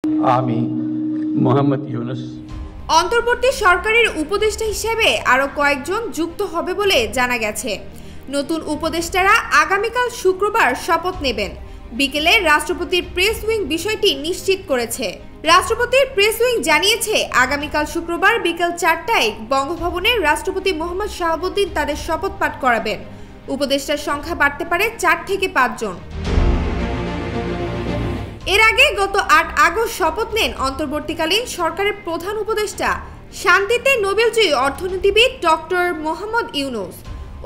আমি মোহাম্মদ ইউনুস অন্তর্বর্তী সরকারের উপদেষ্টা হিসেবে আরও কয়েকজন যুক্ত হবে বলে জানা গেছে। নতুন উপদেষ্টারা আগামীকাল শুক্রবার শপথ নেবেন। বিকেলে রাষ্ট্রপতির প্রেস উইং বিষয়টি নিশ্চিত করেছে। রাষ্ট্রপতির প্রেস উইং জানিয়েছে, আগামীকাল শুক্রবার বিকেল 4টায় বঙ্গভবনে রাষ্ট্রপতি মোহাম্মদ শাহাবুদ্দিন তাদের শপথ পাঠ করাবেন। উপদেষ্টার সংখ্যা বাড়তে পারে 4 থেকে 5 জন। এর আগে গত 8 আগস্ট শপথ নেন অন্তর্বর্তীকালীন সরকারের প্রধান উপদেষ্টা শান্তিতে নোবেলজয়ী অর্থনীতিবিদ ডক্টর মোহাম্মদ ইউনুস।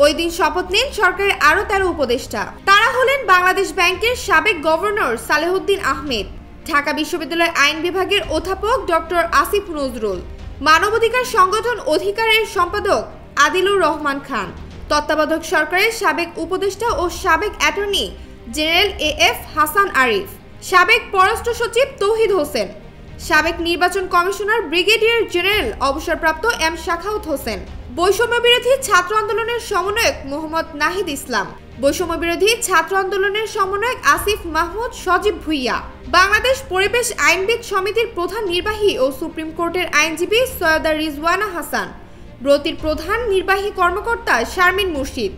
ওই দিন শপথ নেন সরকারের আরও 13 উপদেষ্টা। তারা হলেন বাংলাদেশ ব্যাংকের সাবেক গভর্নর সালেহউদ্দিন আহমেদ, ঢাকা বিশ্ববিদ্যালয়ের আইন বিভাগের অধ্যাপক ডক্টর আসিফ নজরুল, মানবাধিকার সংগঠন অধিকারের সম্পাদক আদিলুর রহমান খান, তত্ত্বাবধায়ক সরকারের সাবেক উপদেষ্টা ও সাবেক attorney general AF Hasan Arif, সাবেক পররাষ্ট্র সচিব তৌহিদ হোসেন, সাবেক নির্বাচন কমিশনার ব্রিগেডিয়ার জেনারেল অবসরপ্রাপ্ত এম শাখাউত হোসেন, বৈষম্য বিরোধী ছাত্র আন্দোলনের সমন্বয়ক মোহাম্মদ নাহিদ ইসলাম, বৈষম্য বিরোধী ছাত্র আন্দোলনের সমন্বয়ক আসিফ মাহমুদ সজীব ভুইয়া, বাংলাদেশ পরিবেশ আইনবিদ সমিতির প্রধান নির্বাহী ও সুপ্রিম কোর্টের আইনজীবী সৈয়দা রিজওয়ানা হাসান, ব্রতির প্রধান নির্বাহী কর্মকর্তা শারমিন মুর্শিদ,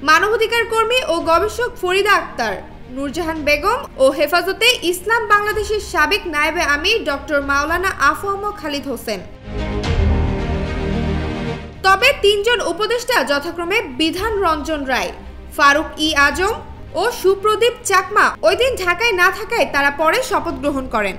মানবাধিকার কর্মী ও গবেষক ফরিদা আক্তার, নূরজাহান বেগম ও হেফাজতে ইসলাম বাংলাদেশের সাবেক নায়েবে আমির ডক্টর মাওলানা আফম খালিদ হোসেন। তবে 3 জন উপদেষ্টা যথাক্রমে বিধান রঞ্জন রায়, ফারুক ই আজম ও সুপ্রদীপ চাকমা ওই দিন ঢাকায় না থাকায় তারা পরে শপথ গ্রহণ করেন।